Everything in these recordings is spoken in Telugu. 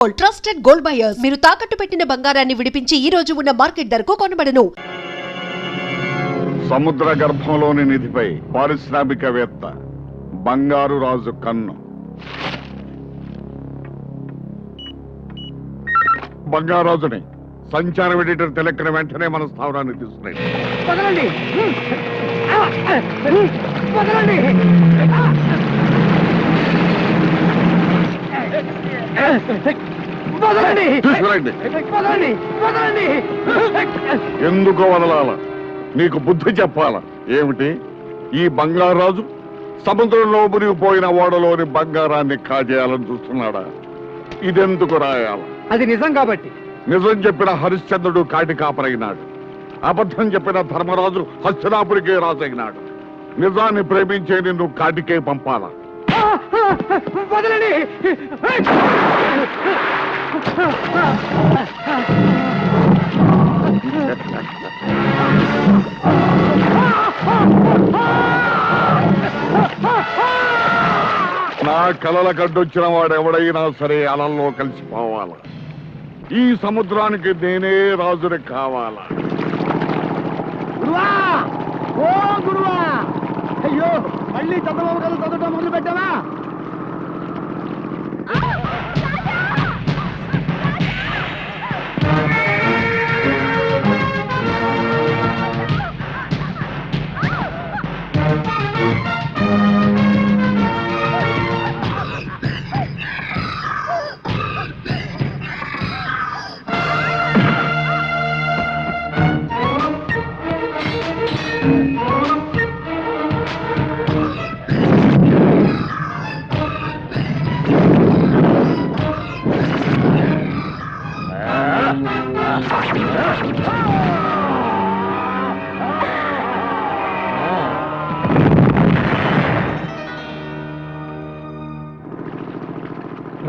ట్రస్టెడ్ గోల్డ్ బయర్స్ మీరు తాకట్టు పెట్టిన బంగారాన్ని విడిపించి ఈ రోజు ఉన్న మార్కెట్ ధరకు కొనబడను. సముద్ర గర్భంలోని నిధిపై పారిశ్రామికవేత్త బంగారు రాజు కన్ను. బంగారాజుని సంచారం ఎడిటర్ తెలెక్కిన వెంటనే మన స్థావరాన్ని తీసుకున్నాయి. ఎందుకు వదలాల? నీకు బుద్ధి చెప్పాలా? ఏమిటి ఈ బంగారాజు సముద్రంలో మునిగిపోయిన ఓడలోని బంగారాన్ని కాజేయాలని చూస్తున్నాడా? ఇదెందుకు రాయాల? అది నిజం కాబట్టి. నిజం చెప్పిన హరిశ్చంద్రుడు కాటి కాపరైనాడు. అబద్ధం చెప్పిన ధర్మరాజు హస్తినాపురికే రాజైనాడు. నిజాన్ని ప్రేమించే నిన్ను కాటికే పంపాలా? నా కలల కడ్డొచ్చిన వాడెవడైనా సరే అలల్లో కలిసిపోవాలా. ఈ సముద్రానికి నేనే రాజుని కావాలా? గురువా, ఓ గురువా! అయ్యో, మళ్ళీ చంద్రబాబు కథలు చదవటం మొదలు పెట్టావా?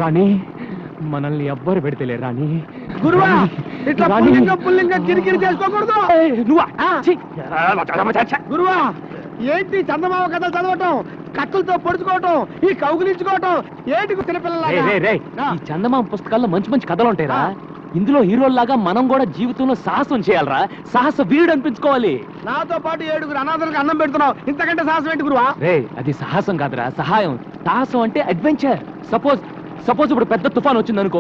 రాణి, మనల్ని ఎవ్వరు పెడితేలే రాణి. గురువా, ఇట్లా పుల్లింగం కిరికిరి చేసుకోకూడదు. గురువా, ఏంటి చందమామ కథలు చదవటం, కత్తులతో పొడుచుకోవటం, ఈ కౌగులించుకోవటం ఏంటి చిన్నపిల్లల? ఈ చందమామ పుస్తకాల్లో మంచి మంచి కథలు ఉంటాయిరా. ఇందులో హీరోల్లాగా మనం కూడా జీవితంలో సాహసం చేయాలరా. సాహస వీరుడు అనిపించుకోవాలి. నాతో పాటు 7 అనాథలకు అన్నం పెడుతున్నావు, ఇంతకంటే సాహసం ఏంటి గురువా? అది సాహసం కాదురా, సహాయం. సాహసం అంటే అడ్వెంచర్. సపోజ్ ఇప్పుడు పెద్ద తుఫాన్ వచ్చింది అనుకో,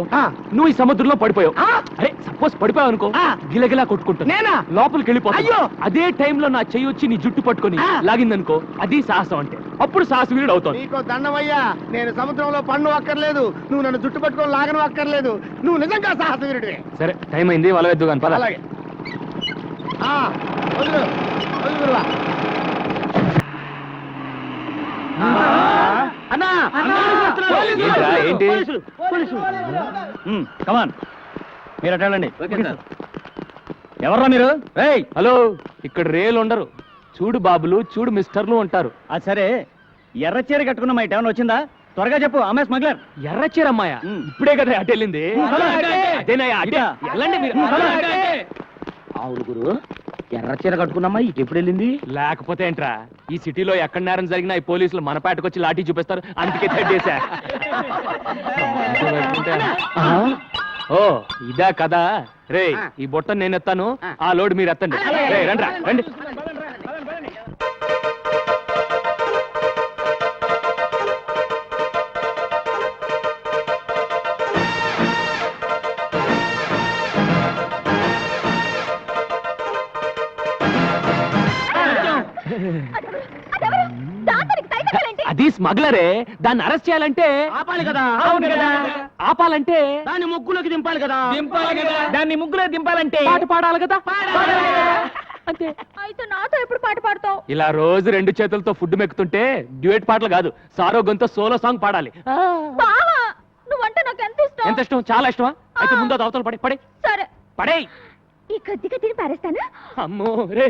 నువ్వు ఈ సముద్రంలో పడిపోయావు. అరే సపోజ్ పడిపోయావు అనుకో, గిలగిలా కొట్టుకుంటా లోపలికి వెళ్ళిపోయో. అదే టైంలో నా చెయ్యి వచ్చి నీ జుట్టు పట్టుకొని లాగిందనుకో, అది సాహసం అంటే. అప్పుడు సాహస వీరుడు అవుతావు. నీకో దండమయ్యా, నేను సముద్రంలో పన్ను అక్కర్లేదు, నువ్వు నన్ను జుట్టు పట్టుకొని లాగను అక్కర్లేదు. నువ్వు నిజంగా సాహస వీరుడివే. సరే, టైం అయింది, వల వేద్దు కానీ పద. అలాగే వదులు గురువా. ఏంటి? కమాన్, మీరు అటండి. ఎవర్రా మీరు? హలో, ఇక్కడ రేలు ఉండరు. చూడు బాబులు, చూడు మిస్టర్లు ఉంటారు. అది సరే, ఎర్ర చీర కట్టుకున్న మాట ఏమైనా వచ్చిందా? త్వరగా చెప్పు, అమ్మాయి స్మగ్లర్. ఎర్ర చీర అమ్మాయ ఇప్పుడే కదా అటు వెళ్ళింది. వెళ్ళండి మీరు. అవును గురు, ఎర్ర చీర కట్టుకున్నమ్మా ఇటు ఎప్పుడు వెళ్ళింది? లేకపోతే ఏంట్రా, ఈ సిటీలో ఎక్కడ నేరం జరిగినా ఈ పోలీసులు మన పేటకు వచ్చి లాఠీ చూపిస్తారు. అందుకే తెడ్డేశా. ఓ ఇదా కదా. రే, ఈ బొట్ట నేను ఎత్తాను, ఆ లోడ్ మీరు ఎత్తండి. రండి రండి. అది స్మగ్లరే. దాన్ని అరెస్ట్ చేయాలంటే ఆపాలి కదా. అవును కదా. ఆపాలంటే దాన్ని ముగ్గులోకి దింపాలి కదా. దాన్ని ముగ్గులో దింపాలంటే పాట పాడాలి కదా. అంతే. అయితే నాతో ఎప్పుడు పాట పాడతావు? ఇలా రోజు 2 చేతులతో ఫుడ్ మెక్కుతుంటే డ్యూయట్ పాటలు కాదు, సారోగంతో సోలో సాంగ్ పాడాలి. బావా, నువ్వంటే నాకు ఎంత ఇష్టం. ఎంత ఇష్టం? చాలా ఇష్టమా? అయితే ముందు అది అవతల పడే. సరే పడే. ఈ కొద్దిగా తిని పారేస్తాను. అమ్మో రే.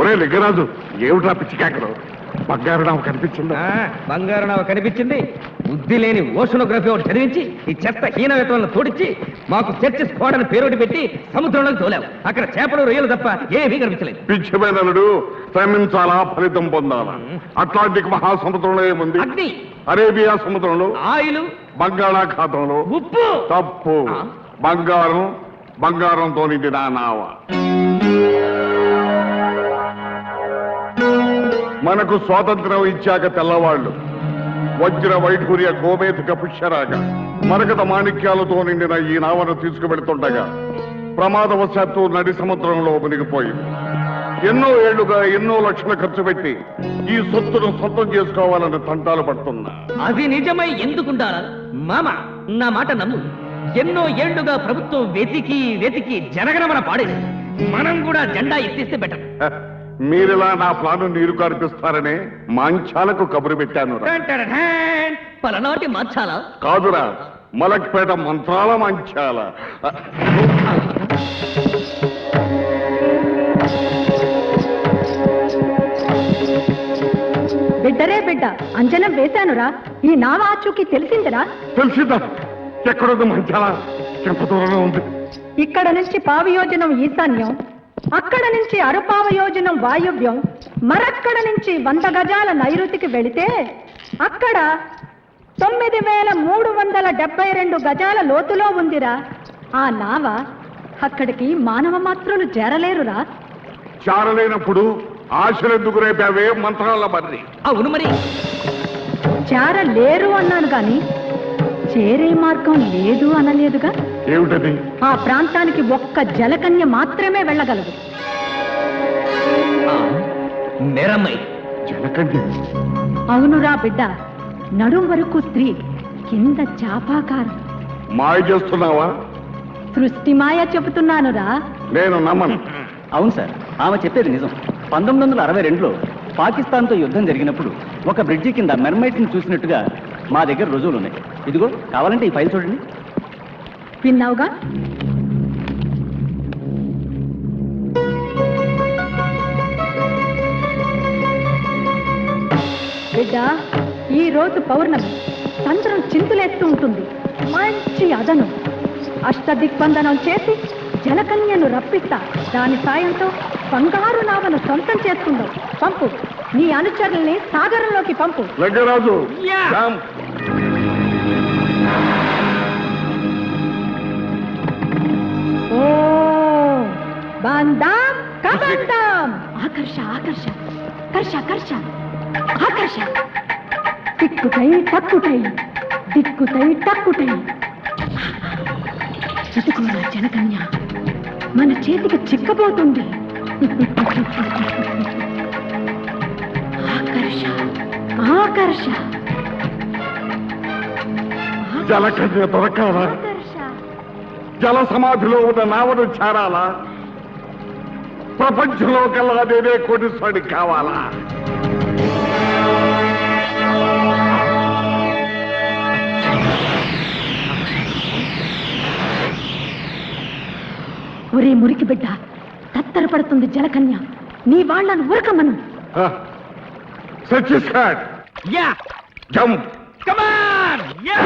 ఒరే లింగరాజు, ఏమిట్రా పిచ్చి కేకలు? బంగారు నావ కనిపించిందా? బంగారు నావ కనిపించింది. బుద్ధి లేని ఓషనోగ్రఫీ ఒకటి చదివించి ఈ చెత్త హీన వేతలను తోడిచ్చి మాకు చర్చి స్క్వాడ్ పేరోటి పెట్టి సముద్రంలోకి తోలావు. అక్కడ చేపలు రొయ్యలు తప్ప ఏమీ కనిపించలేదు. పిచ్చిమైనడు శ్రమించాలా, ఫలితం పొందాలా. అట్లాంటిక్ మహాసముద్రంలో ఏముంది? అగ్ని. అరేబియా సముద్రంలో ఆయిల్. బంగాళాఖాతంలో ఉప్పు. తప్పు. బంగారంతో నిండిన నావ. మనకు స్వాతంత్రం ఇచ్చాక తెల్లవాళ్లు వజ్ర వైఢూర్య గోమేధిక పుష్యరాగ మరకత మాణిక్యాలతో నిండిన ఈ నావను తీసుకువెడుతుండగా ప్రమాదవశాత్తు నడి సముద్రంలో మునిగిపోయింది. ఎన్నో ఏళ్లుగా ఎన్నో లక్షలు ఖర్చు పెట్టి ఈ సొత్తును సొంతం చేసుకోవాలని తంటాలు పడుతున్నా. అది నిజమై ఎందుకుంటారా మామ? నా మాట నమ్ము. ఎన్నో ఏళ్లుగా ప్రభుత్వం వెతికి జనగణమన పాడేది. మనం కూడా జెండా ఎత్తిస్తే బెటర్. మీరిలా నా ప్లాను నీరు కార్పిస్తారనే మాంచాలకు కబురు పెట్టాను. పలనాటి మార్చాలా? కాదురా, మలక్పేట మంత్రాల మంచాల. బిడ్డరే బిడ్డ, అంజనం వేశానురా. ఈ నావ ఆచూకీ తెలిసిందిరా? తెలిసిందా? ఎక్కడుంది మంచాల? ఎంత దూరంలో ఉంది? ఇక్కడ నుంచి పావయోజనం ఈశాన్యం, అక్కడ నుంచి అరుపావయోజనం వాయువ్యం, మరక్కడ నుంచి 100 గజాల నైరుతికి వెళితే అక్కడ 9372 గజాల లోతులో ఉందిరా ఆ నావ. అక్కడికి మానవ మాత్రులు చేరలేరురా. చారలేనప్పుడు ఆశలెందుకు రేపావే మంత్రాల బర్రి? అవును మరి. చేరలేరు అన్నాను గాని చేరే మార్గం లేదు అనలేదుగా. ఏమిటది? ఆ ప్రాంతానికి ఒక్క జలకన్య మాత్రమే వెళ్ళగలదు. మేరమ్మాయి. జలకన్య? అవునురా బిడ్డ, నడుం వరకు స్త్రీ, కింద చాపాకారం. మాయ చేస్తున్నావా? సృష్టి మాయ చెబుతున్నానురా. నేను నమ్మను. అవును సార్, ఆమె చెప్పేది నిజం. 1962లో పాకిస్తాన్తో యుద్ధం జరిగినప్పుడు ఒక బ్రిడ్జి కింద మెర్మైట్ని చూసినట్టుగా మా దగ్గర రుజువులు ఉన్నాయి. ఇదిగో, కావాలంటే ఈ ఫైల్ చూడండి. విన్నావుగా? బిడ్డ, ఈ రోజు పౌర్ణమి, చంద్రం చింతులేస్తూ ఉంటుంది. మంచి అదను అష్టదిగ్బంధనం చేసి జలకన్యను రప్పిస్తా. దాని సాయంతో బంగారు నావను సొంతం చేసుకుందాం. పంపు, నీ అనుచరుల్ని సాగరంలోకి పంపు. లింగరాజు, ఓ బందాం కబందాం. ఆకర్ష ఆకర్ష, కర్ష కర్ష, ఆకర్ష. దిక్కుతై టక్కుటై, దిక్కుతై టక్కుటై. ఇటుకోరా జనకన్య, మన చేతికి చిక్కబోతుంది. ఆకర్ష ఆకర్ష. జలకన్య దొరకాలా? జల సమాధిలో ఉన్న నావను చేరాలా? ప్రపంచంలో కల్లా నేనే కోటీశ్వరుడి కావాలా? ఒరే మురికి బిడ్డ, తత్తరపడుతుంది జలకన్య. నీ వాళ్ళను ఉరకమను. సత్యసాట్, యా జంప్, కమాన్. యా.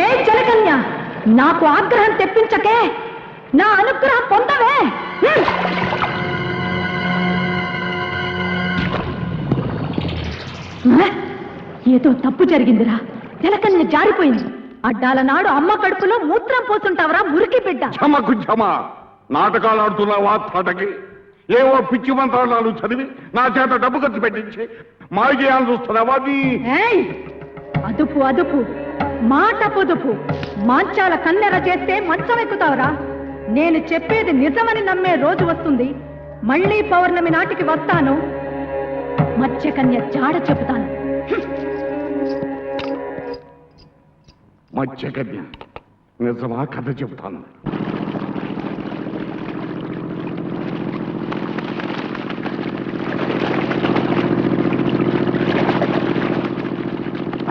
ఏ జలకన్య, నాకు ఆగ్రహం తెప్పించకే, నా అనుగ్రహం పొందవే. ఏదో తప్పు జరిగిందిరా జలకన్య జారిపోయింది అడ్డాల నాడు అమ్మ కడుపులో మూత్రం పోతుంటావరా మురికి బిడ్డ క్షమకు క్షమ. నాటకాలు ఆడుతున్నావా తాటకి? ఏవో పిచ్చి మంత్రాలు చదివి నా చేత డబ్బు ఖర్చు పెట్టించి మాయ చేయాలని చూస్తున్నావా నీ? ఏయ్! అదుపు అదుపు మాట పొదుపు మాంచాల కన్నెర చేస్తే మంచం ఎక్కుతావురా నేను చెప్పేది నిజమని నమ్మే రోజు వస్తుంది మళ్ళీ పౌర్ణమి నాటికి వస్తాను మత్స్యకన్య జాడ చెబుతాను మత్స్యకన్య నిజమా కథ చెప్తాను.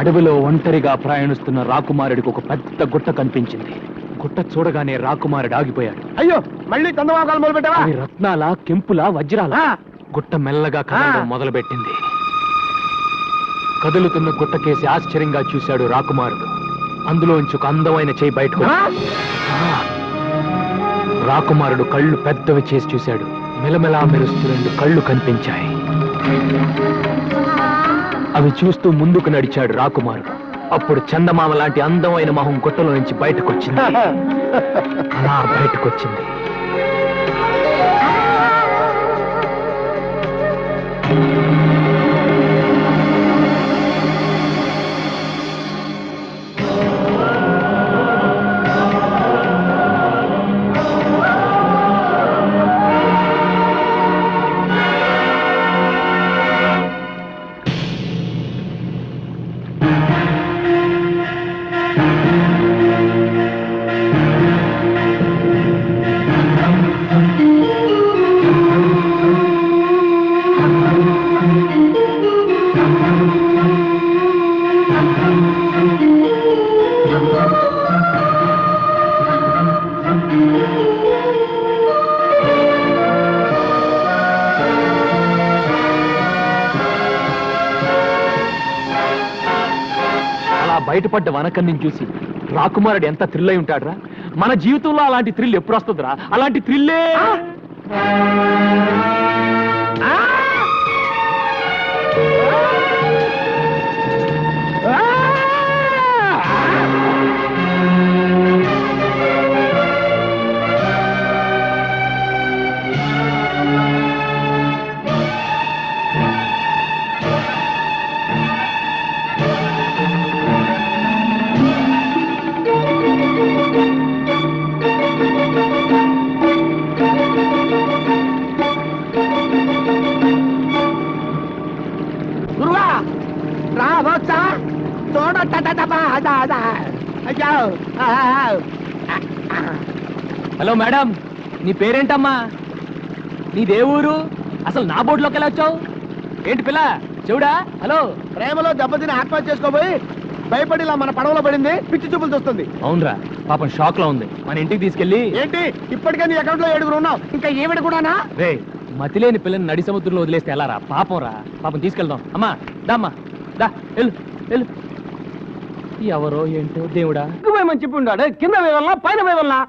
అడవిలో ఒంటరిగా ప్రయాణిస్తున్న రాకుమారుడికి ఒక పెద్ద గుట్ట కనిపించింది. గుట్ట చూడగానే రాకుమారుడు ఆగిపోయాడు. అయ్యో మళ్ళీ చందమాకాలు మొదలు పెట్టావా? అవి రత్నాల కెంపుల వజ్రాల. గుట్ట మెల్లగా కదలడం మొదలుపెట్టింది. కదులుతున్న గుట్టకేసి ఆశ్చర్యంగా చూశాడు రాకుమారుడు. అందులోంచి ఒక అందమైన చేయి బయటకు రాకుమారుడు కళ్ళు పెద్దవి చేసి చూశాడు. మెలమెలా మెరుస్తూ 2 కళ్ళు కనిపించాయి. అవి చూస్తూ ముందుకు నడిచాడు రాకుమారుడు. అప్పుడు చందమామ లాంటి అందమైన మొహం గుట్టలో నుంచి బయటకొచ్చింది. అలా బయటకొచ్చింది. బయటపడ్డ వనకన్ని చూసి రాకుమారుడు ఎంత థ్రిల్ అయి ఉంటాడురా. మన జీవితంలో అలాంటి థ్రిల్ ఎప్పుడు వస్తుందిరా? అలాంటి థ్రిల్లే హలో మేడం, నీ పేరేంటమ్మా? నీదే ఊరు? అసలు నా బోర్డులోకి ఎలా వచ్చావు? ఏంటి పిల్ల చెవుడా? హలో, ప్రేమలో దెబ్బతిని ఆత్మహత్య చేసుకోబోయి భయపడి ఇలా మన పడవలో పడింది. పిచ్చి చూపులు చూస్తుంది. అవునరా, పాపం షాక్ లో ఉంది. మన ఇంటికి తీసుకెళ్ళి. ఏంటి ఇప్పటికే నీ అకౌంట్ లో 7 ఉన్నావు, ఇంకా ఈవిడ కూడానా? రే, మతిలేని పిల్లని నడి సముద్రంలో వదిలేస్తే ఎలా రా? పాపం రా, పాపం తీసుకెళ్దాం. అమ్మా దామ్మా దా, వెళ్ళు వెళ్ళు. ఎవరో ఏంటో దేవుడా. మంచి చెప్పి ఉన్నాడు. కింద వేయాలన్నా పైన వేయాలన్నా?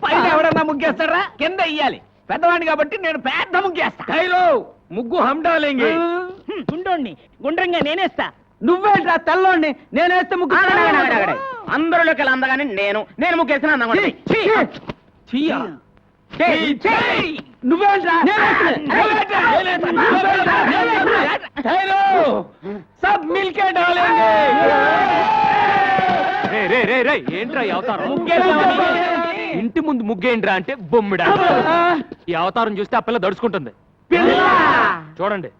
పైన ఎవడన్నా ముగ్గేస్తారా? కింద ఇయ్యాలి. పెద్దవాడిని కాబట్టి నేను పెద్ద ముగ్గేస్తా. ముగ్గు హండాలేంగి గుండోండి గుండ్రంగా నేనేస్తా. నువ్వేంట్రా తెల్లోండి? నేనేస్తే ముగ్గు అందరిలోకి అందగానే నేను ముగ్గేసిన నువ్వేంట్రా? సబ్ మిల్కే డాలేంగే. ఏంట్రా ఈ అవతారం? ఇంటి ముందు ముగ్గేంట్రా అంటే బొమ్మిడా. ఈ అవతారం చూస్తే ఆ పిల్ల దడుచుకుంటుంది. చూడండి.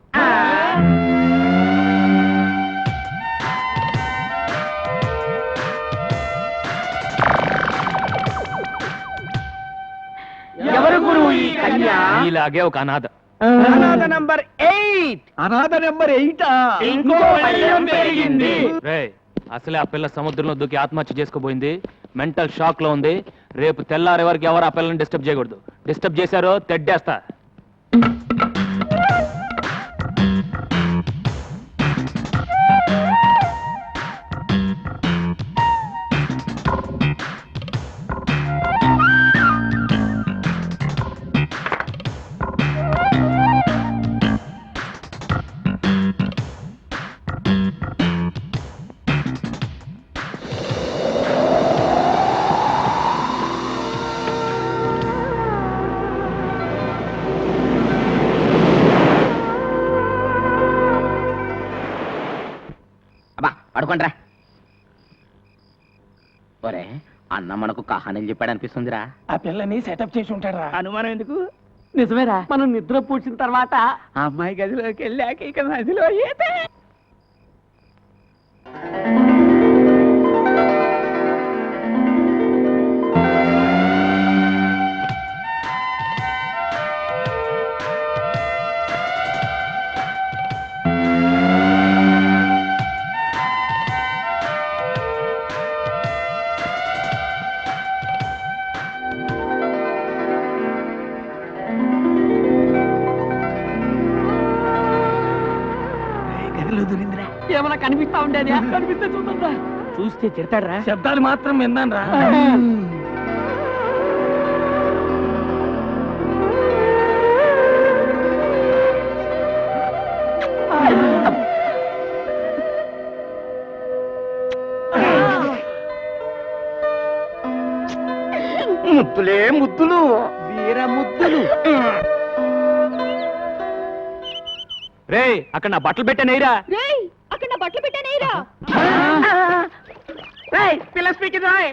ఎవరు గురువు ఈ కన్య? ఇలాగే ఒక అనాథ. అనాథ నంబర్ 8. అనాథ నంబర్ 8. ఇంకో భయం పెరిగింది. అసలే ఆ పిల్ల సముద్రంలో దూకి ఆత్మహత్య చేసుకోబోయింది. మెంటల్ షాక్ లో ఉంది. రేపు తెల్లారే వరకు ఎవరు ఆ పిల్లని డిస్టర్బ్ చేయకూడదు. డిస్టర్బ్ చేశారో తెడ్డేస్తా. పడుకోండ్రా. ఒరే అన్న మనకు కహానీలు చెప్పాడు అనిపిస్తుందిరా. ఆ పిల్లని సెటప్ చేసి ఉంటాడు రా. అనుమానం ఎందుకు? నిజమేరా, మనం నిద్ర పూడ్చిన తర్వాత ఆ అమ్మాయి గదిలోకి వెళ్ళాక ఇక నదిలో ఈతే. గదిలో దూరిందిరా. ఏమైనా కనిపిస్తా ఉండేది? కనిపిస్తే చూద్దాం. చూస్తే తిడతాడరా. శబ్దాలు మాత్రం విన్నాను రా. ముద్దులే ముద్దులు, వీర ముద్దులు. రే అక్కడ నా బట్టలు పెట్టానేరా. రేయ్ అక్కడ నా బట్టలు పెట్టానేరా. పిల్ల స్పీకింగ్ రాయ్.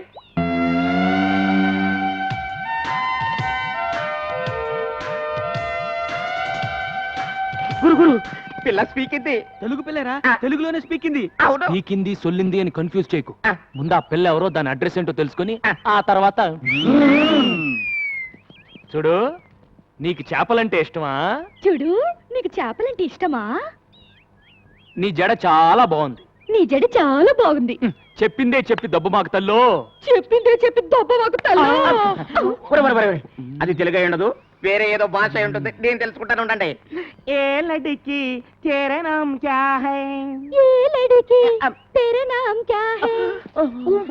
గురు గురు పిల్ల స్పీకింది. తెలుగు పిల్లరా? తెలుగులోనే స్పీకింది. అవును. పీకింది సొల్లింది అని కన్ఫ్యూజ్ చేయకు. ఆ. ముందు ఆ పిల్ల ఎవరో దాని అడ్రస్ ఏంటో తెలుసుకొని ఆ. ఆ తర్వాత చూడు, నీకు చేపలంటే ఇష్టమా? చూడు నీకు చేపలంటే ఇష్టమా? నీ జడ చాలా బాగుంది. నీ జడ చాలా బాగుంది. చెప్పిందే చెప్పి దబ్బు మాకు తల్లో. చెప్పిందే చెప్పి దొబ్బ మాకు అది తెలుగు అయి ఉండదు, వేరే ఏదో భాష అయి ఉంటుంది. నేను తెలుసుకుంటాను ఉండండి. ఏ లడికి తేరా నామ్ క్యా హై? ఏ లड़की तेरा नाम क्या है?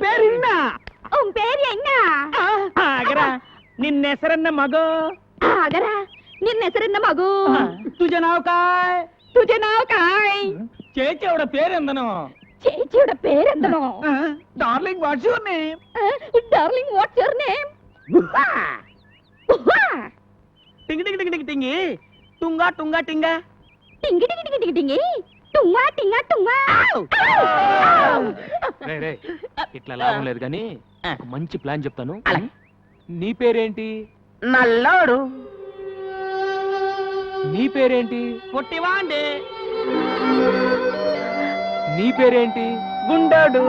పేరున్నా పేరు ఎన్నా? ఆగరా, నిన్నెసరన్న మగో. ఆగరా నిన్న ಹೆಸರನ್ನ మగు. తుజ నావ్ కాయ్? तुझे नाव काय? చేచేవడ పేరెందనో. చేచిയുടെ പേരെന്തനോ? Darling what's your name? Darling what's your name? టింగ్ టింగ్ టింగ్ టింగ్ టింగి టుంగా టుంగా టింగా టింగి టింగి టింగి టింగి టింగి టుంగా టింగా టుంగా. రే రే ఇట్లా లాభం లేదు కానీ ఒక మంచి ప్లాన్ చెప్తాను. అలాగే. నీ పేరేంటి? నల్లోడు. నీ పేరేంటి? పొట్టివాండి. నీ పేరేంటి? గుండోడు.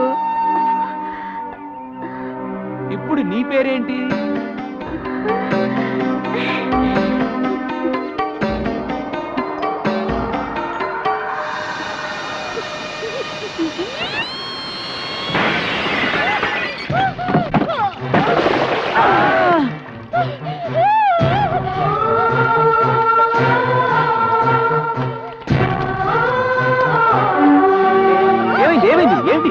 ఇప్పుడు నీ పేరేంటి? ఏమైంది ఏమైంది ఏంటి?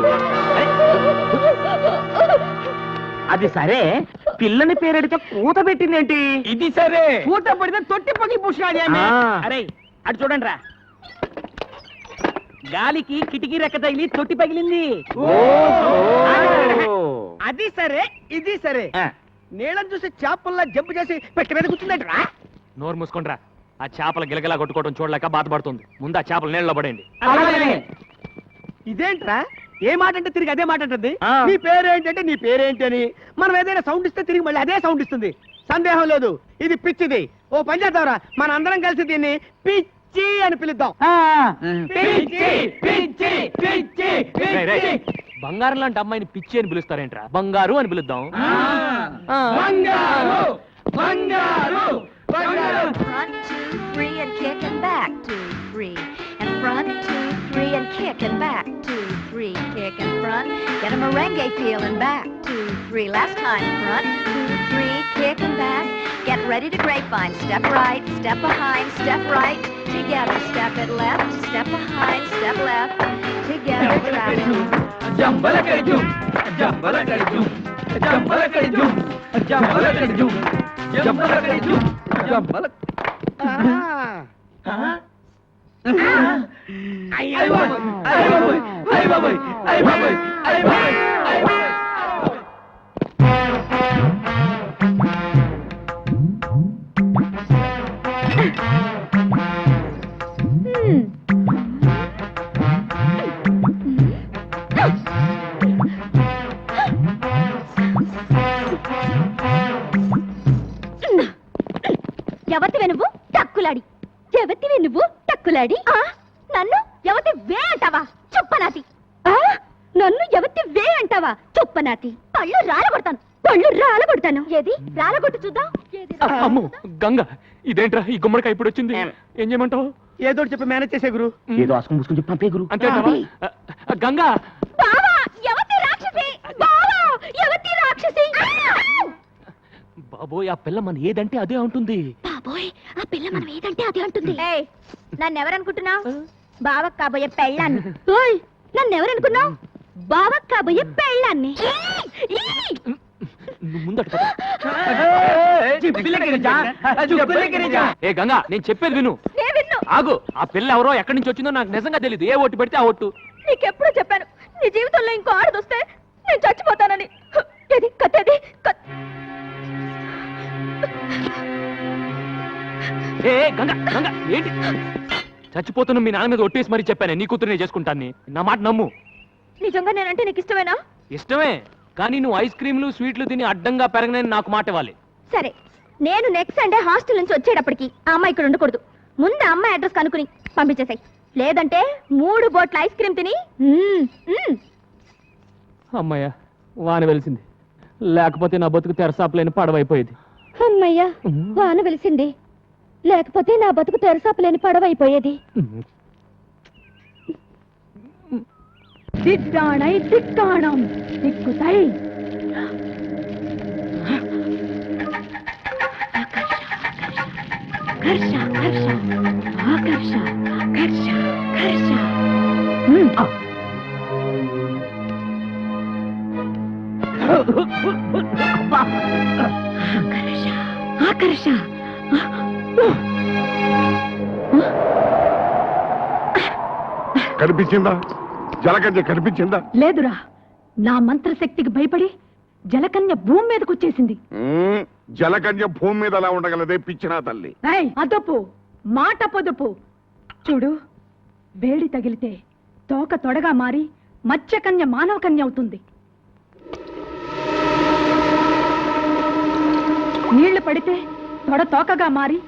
అది సరే, పిల్లని పేరెడితే కూత పెట్టిందేంటి? ఇది సరే. కూత పడితే తొట్టి పగిలి పూసినాడు. అరే అటు చూడండి రా, గాలికి కిటికీ రెక్క తగిలి తొట్టి పగిలింది. అది సరే ఇది సరే, నీళ్ళని చూసి చేపల్లా జంపు చేసి పెట్టి మీద కూర్చుందంటరా. నోరు మూసుకుండ్రా. ఆ చేపల గిలగిలా కొట్టుకోవడం చూడలేక బాధపడుతుంది. ముందు ఆ చేపలు నీళ్ళలో పడేయండి. ఇదేంట్రా, ఏ మాట అంటే తిరిగి అదే మాట అంటుంది. నీ పేరేంటంటే నీ పేరేంటి అని మనం ఏదైనా సౌండ్ ఇస్తే తిరిగి మళ్ళీ అదే సౌండ్ ఇస్తుంది. సందేహం లేదు, ఇది పిచ్చిది. ఓ పని చేద్దాంరా, మన అందరం కలిసి దీన్ని పిచ్చి అని పిలుద్దాం. పిచ్చి పిచ్చి పిచ్చి రేయ్, రేయ్, బంగారం లాంటి అమ్మాయిని పిచ్చి అని పిలుస్తారేంట్రా? బంగారు అని పిలుద్దాం. బంగారు బంగారు బంగారు. Front, 2, 3, and kick and back, 2, 3. And front, 2, 3, and kick and back, 2, 3. Kick and front, get a merengue feel and back, 2, 3. Last time, front, 2, 3, kick and back. Get ready to grapevine. Step right, step behind, step right. Together, step it left, step behind, step left. Together, travel. Jambala కడిజు Jambala కడిజు Jambala కడిజు Jambala కడిజు Jambala కడిజు Jambala. అయ్యో అయ్య బాబోయ్ అయ్య బాబోయ్ అయ్య బాబోయ్ అయ్య బాబోయ్ అయ్య బాబోయ్ అయ్య బాబోయ్. ఎవతివి నువ్వు టక్కులాడి నన్ను ఎవతి వే అంటావా చుప్పనాతి నన్ను ఎవతి వే అంటావా చుప్పనాతి పళ్ళు రాలగొడతాను ఏది రాలగొట్టు చూద్దాం అమ్మో గంగ ఇదేంట్రా ఈ గుమ్మడికాయ ఇప్పుడు వచ్చింది ఏం చేయమంటావు ఏదో ఒకటి చెప్పి మేనేజ్ చేసే గురు ఏదో ఆసుకుని పూసుకుని చెప్పి పంపే గురు అంతే గంగా బావా ఎవతి రాక్షసి బావా ఎవతి రాక్షసి బాబోయ్ ఆ పిల్ల మన ఏదంటే అదే ఉంటుంది బాబోయ్ ఆ పిల్ల మనం ఏదంటే అదే అంటుంది నన్ను ఎవరనుకుంటున్నావు బావకు కాబోయే పెళ్ళాన్ని ఓయ్ నన్ను ఎవరనుకున్నావు బావకు కాబోయే పెళ్ళాన్ని నువ్వు ముందట ఏ గంగా నేను చెప్పేది విను ఆగు ఆ పిల్ల ఎవరో ఎక్కడి నుంచి వచ్చిందో నాకు నిజంగా తెలియదు ఏ ఓటు పెడితే ఆ ఓటు నీకెప్పుడు చెప్పాను నీ జీవితంలో ఇంకో ఆడదొస్తే నేను చచ్చిపోతానని ఏది కత్తేది ఏ గంగా గంగా ఏంటి చచ్చిపోతున్న మీ నాన్న మీద ఒట్టేసి మరీ చెప్పానే నీ కూతురునే చేసుకుంటాను నా మాట నమ్ము నిజంగా నేనంటే నీకు ఇష్టమేనా ఇష్టమే కానీ నువ్వు ఐస్ క్రీమ్లు స్వీట్లు తిని అడ్డంగా పెరగనని నాకు మాట ఇవ్వాలి సరే నేను నెక్స్ట్ సండే హాస్టల్ నుంచి వచ్చేటప్పటికి ఆ అమ్మాయి ఇక్కడ ఉండకూడదు ముందు ఆ అమ్మాయి అడ్రస్ కనుక్కుని పంపించేసాయి లేదంటే 3 బోట్ల ఐస్ క్రీమ్ తిని అమ్మయ్య వాన వెలిసింది లేకపోతే నా బతుకు తెరసాపలేని పడవైపోయేది అమ్మయ్యా వాన వెలిసింది లేకపోతే నా బతుకు తెరసాపలేని పడవైపోయేది దిట్టాణై దిట్టాణం దిక్కుతై హర్ష హర్ష ఆకర్ష హర్ష హర్ష ఆకర్ష కనిపించిందా జలకన్య కనిపించిందా లేదురా నా మంత్రశక్తికి భయపడి జలకన్య భూమి మీదకి వచ్చేసింది జలకన్య భూమి మీద అలా ఉండగలదే పిచ్చినా తల్లి అదపు మాట పొదుపు చూడు వేడి తగిలితే తోక తొడగా మారి మత్స్యకన్య మానవ కన్య అవుతుంది నీళ్లు పడితే తొడ తోకగా మారి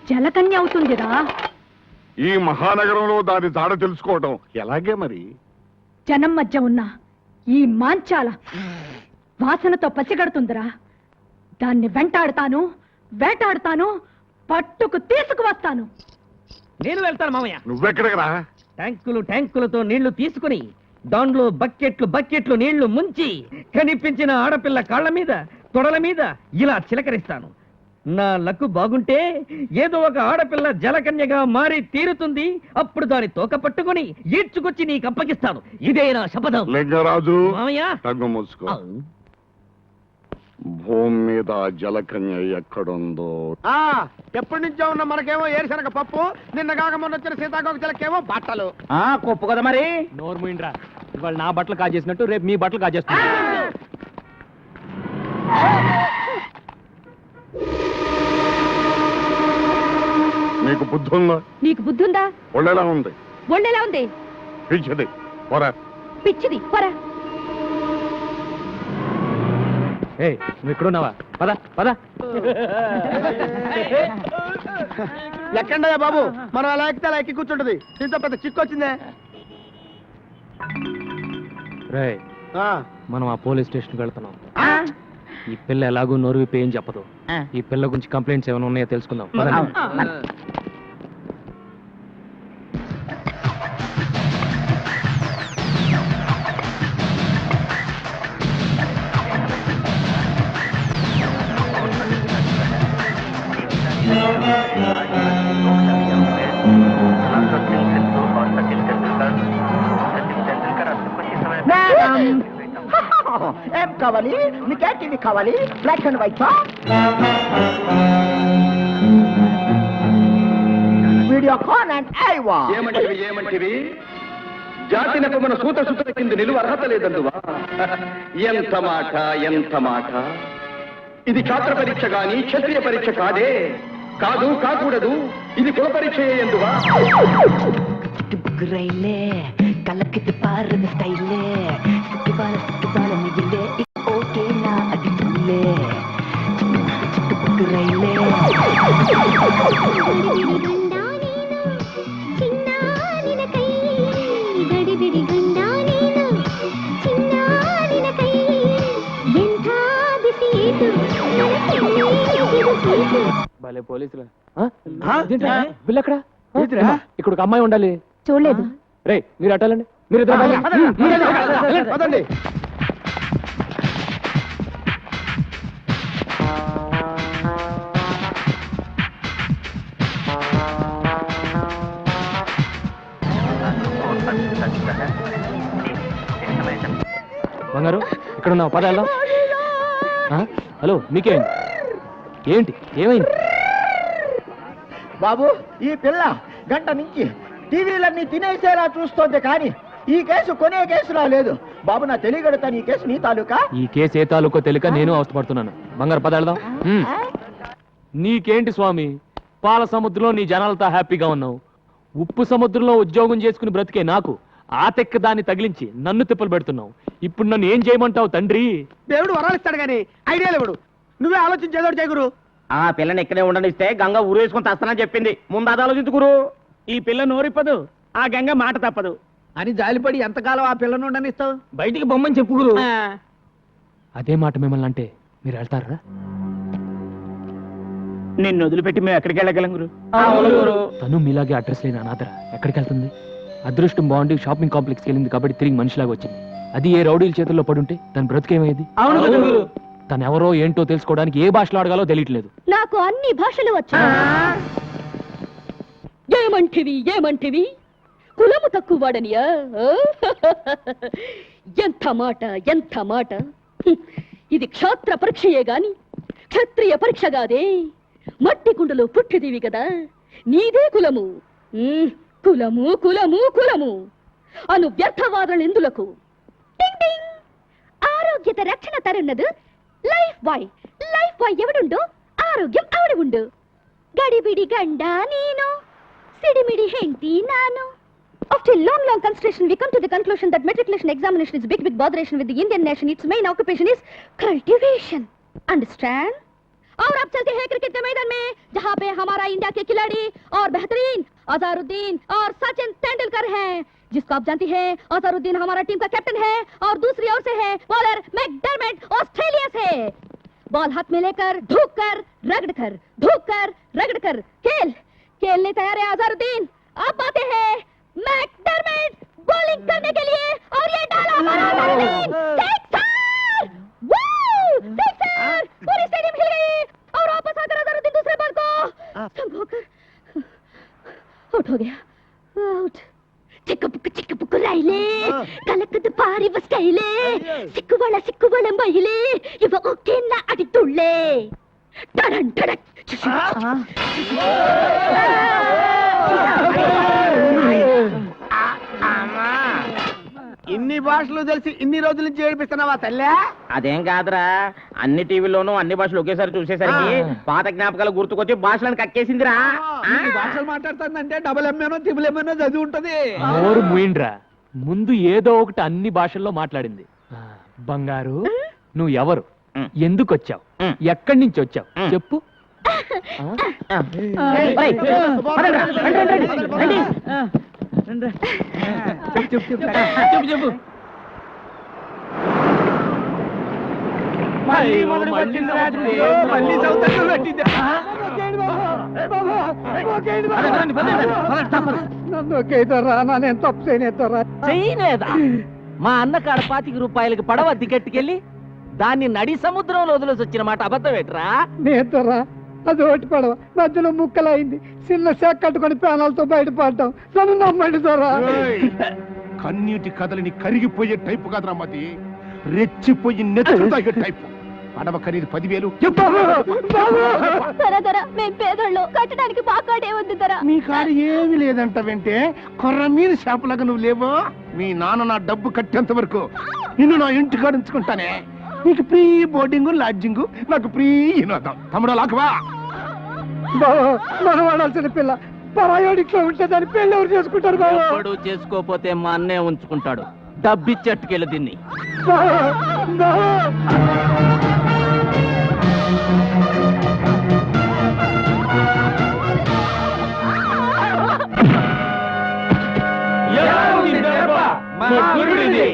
జలకన్య అవుతుందిరా ఈ మహానగరంలో దాని జాడ తెలుసుకోవటం ఎలాగే మరి జనం మధ్య ఉన్న ఈ మాంచాల వాసనతో పసిగడుతుందిరా దాన్ని వేటాడుతాను పట్టుకు తీసుకువస్తాను నేను వెళ్తాను మామయ్య నువ్వెక్కడికి రా ట్యాంకులతో నీళ్లు తీసుకుని దాంట్లో బకెట్లు నీళ్లు ముంచి కనిపించిన ఆడపిల్ల కాళ్ళ మీద తొడల మీద ఇలా చిలకరిస్తాను నా లక్కు బాగుంటే ఏదో ఒక ఆడపిల్ల జలకన్యగా మారి తీరుతుంది అప్పుడు దాని తోక పట్టుకుని ఈడ్చుకొచ్చి నీకు అప్పగిస్తాను ఇదే నా శపథం లింగరాజు మామయ్య తగ్గు మూసుకో భూమి మీద జలకన్య ఎక్కడుందో ఎప్పటి నుంచో ఉన్న మనకేమో ఏరుశనగ పప్పు నిన్న కాక మొన్న వచ్చిన సీతాకోక చిలకేమో బట్టలు కొప్పు కదా మరి నోరు మూయిండ్రా ఇవాళ నా బట్టలు కాజేసినట్టు రేపు మీ బట్టలు కాజేస్తా నీకు బుద్ధి ఉందా నీకు బుద్ధి ఉందా ఒళ్ళెలా ఉంది ఒళ్ళెలా ఉంది పిచ్చిది పోరా పిచ్చిది పరా నువ్వు ఇక్కడున్నావా పద పద ఎక్కండయ్యా బాబు మనం అలా ఎక్కితే అలా ఎక్కి కూర్చుంటది దీంతో పెద్ద చిక్కు వచ్చిందే రే మనం ఆ పోలీస్ స్టేషన్కి వెళ్తున్నాం ఈ పిల్ల ఎలాగో నోరు విప్పి ఏం చెప్పదు ఈ పిల్ల గురించి కంప్లైంట్స్ ఏమైనా ఉన్నాయో తెలుసుకుందాం ఏం కావాలి నీకే టీవీ కావాలి black and white Videocon and Aiwa ఏమంటివి జాతి నెపమున సూత సుతుల కింద నిలువ అర్హత లేదందువా ఎంత మాట ఇది ఛాత్ర పరీక్ష గాని క్షత్రియ పరీక్ష కాదే కాకూడదు ఇది కుల పరీక్ష ఎందువా கலக்குது பாருங்க ஸ்டைலே சுட்டுவான நெய்யிலே ஓகே நான் அடிப்புள்ளே சிட்டு புக்கு ரயிலே వాళ్ళే పోలీసులు బిల్ ఎక్కడ ఇక్కడ ఒక అమ్మాయి ఉండాలి. చూడలేదు. రే మీరు అట్టాలండి, మీరు పదండి. బంగారు ఇక్కడ ఉన్నావు, పద వెళ్దాం. హలో మీకేంటి? ఏంటి ఏమైంది? బాబు ఈ పిల్ల గంట నుంచి టీవీలన్నీ తినేసేలా చూస్తోంది, కానీ ఈ కేసు కొనే కేసులా లేదు. బాబు నా తెలియగడుతాను, ఈ కేసు నీ తాలూకా? ఈ కేసు ఏ తాలూకో తెలియక నేను అవస్థపడుతున్నాను. బంగారు పద వెళ్దాం. నీకేంటి స్వామి, పాల సముద్రంలో నీ జనాలతో హ్యాపీగా ఉన్నావు, ఉప్పు సముద్రంలో ఉద్యోగం చేసుకుని బ్రతికే నాకు ఆ తెక్క దాన్ని తగిలించి నన్ను తిప్పలు పెడుతున్నావు. ఇప్పుడు నన్ను ఏం చేయమంటావు తండ్రి? దేవుడు వరాలు ఇస్తాడు కానీ ఐడియా లేవుడు. నువ్వే ఆలోచించేదోడు చేయగురు. ఆ పిల్లని ఇక్కడే ఉండనిస్తే గంగ ఊరేసుకుని తస్తానని చెప్పింది. ముందు అది ఆలోచించుకురు. ఈ పిల్ల నోరిప్పదు, ఆ గంగ మాట తప్పదు అని జాలిపడి ఎంతకాలం ఆ పిల్లను ఉండనిస్తావు? బయటికి బొమ్మని చెప్పుకురు. అదే మాట మిమ్మల్ని అంటే మీరు వెళ్తారా? నిన్ను వదిలిపెట్టి మేము ఎక్కడికి వెళ్ళగలం గురు? తను మీలాగే అడ్రస్ లేని అనాథర ఎక్కడికి వెళ్తుంది? అదృష్టం బాగుండి షాపింగ్ కాంప్లెక్స్కి వెళ్ళింది కాబట్టి తిరిగి మనిషిలాగా వచ్చింది. అది ఏ రౌడీల చేతుల్లో పడుంటే తన బ్రతికేమయ్యేది? తను ఎవరో ఏంటో తెలుసుకోవడానికి ఏ భాషలో అడగాలో తెలియట్లేదు. నాకు అన్ని భాషలు వచ్చు. ఏమంటివి కులము తక్కువ వాడనియా? ఎంత మాట. ఇది క్షాత్ర పరీక్షయే గాని క్షత్రియ పరీక్ష కాదే. మట్టి కుండలో పుట్టిదివి కదా, నీదే కులము. కులము అను వ్యర్థవాదనలు ఎందులకు? ఆరోగ్యత రక్షణ తరున్నదు లైఫ్ బాయ్ ఎవడుండు ఆరోగ్యం ఆవిడ ఉండు. గడిబిడి గండ నేను, సిడిమిడి హెంటి నాను. After long consideration, we come to the conclusion that matriculation examination is big botheration with the Indian nation. Its main occupation is cultivation. Understand? और अब चलते हैं क्रिकेट के मैदान में, जहाँ पे हमारा इंडिया के खिलाड़ी और बेहतरीन अजहरुद्दीन और सचिन तेंदुलकर हैं, जिसको आप जानती हैं अजहरुद्दीन हमारा टीम का कैप्टन है और दूसरी ओर से है बॉलर मैकडरमेट ऑस्ट्रेलिया से। बॉल हाथ में लेकर धूक कर रगड़ कर खेलने तैयार है अजहरुद्दीन। अब आते हैं मैकडरमेट बॉलिंग करने के लिए और ये डाला हमारा अजहरुद्दीन। सिक्सर! पूरी स्टेडियम हिल गई और वापस आकर अजहरुद्दीन दूसरे बॉल को संभोकर आउट हो गया। आउट। చిక్కుపుక్కు రైలే కలకదు పారి వస్కైలే సిక్కువళ మహిళే ఇవ ఒకేనా అడి తుళ్ళే టడన్ టడక్. ఇన్ని భాషలు తెలిసి ఇన్ని రోజుల నుంచి ఏడిపిస్తున్నావా తల్లే? అదేం కాదురా, అన్ని టీవీల్లోనూ అన్ని భాషలు ఒకేసారి చూసేసరికి పాత జ్ఞాపకాలు గుర్తుకొచ్చి భాషలను కక్కేసిందిరా. భాషలు మాట్లాడుతుందంటే డబుల్ ఎంఏనో త్రిబుల్ ఎంఏనో చదివి ఉంటది. నోరు మూయిండ్రా, ముందు ఏదో ఒకటి అన్ని భాషల్లో మాట్లాడింది. బంగారు నువ్వు ఎవరు, ఎందుకు వచ్చావు, ఎక్కడి నుంచి వచ్చావు చెప్పు. చెప్పు చేయలేదా? మా అన్న కాడ ₹25 పడవ దిగట్టుకెళ్ళి దాన్ని నడి సముద్రంలో వదిలేసి వచ్చిన మాట అబద్ధం ఏంట్రా? నేతరా అది ఒకటి పడవ మధ్యలో ముక్కలైంది, చిన్న శాఖ కట్టుకొని ప్రాణాలతో బయటపడ్డాం. నన్ను నమ్మండి సారా. కన్నీటి కదలిని కరిగిపోయే టైపు కాదురా మది, రెచ్చిపోయి నెత్తుతాగే టైపు. పడవ ఖరీదు 10,000. మేము పేదోళ్ళు, కట్టడానికి బాకాడే ఉంది ధర. నీ కాడు ఏమి లేదంట వెంటే కొర్ర మీద షాపులాగా నువ్వు లేవో. మీ నాన్న నా డబ్బు కట్టేంత వరకు నిన్ను నా ఇంటి కాడ ఉంచుకుంటానే. నీకు ప్రీ బోర్డింగ్ లాడ్జింగ్, నాకు ప్రీ వినోదం. తమ్ముడు లాకవా మనం వాడాల్సిన పిల్ల పరాయోడిట్లో ఉంటే దాని పెళ్ళి ఎవరు చేసుకుంటారు? ఎవడు చేసుకోపోతే మా అన్నే ఉంచుకుంటాడు. డబ్బిచ్చట్టుకెళ్ళి దీన్ని. మా గురుడిది.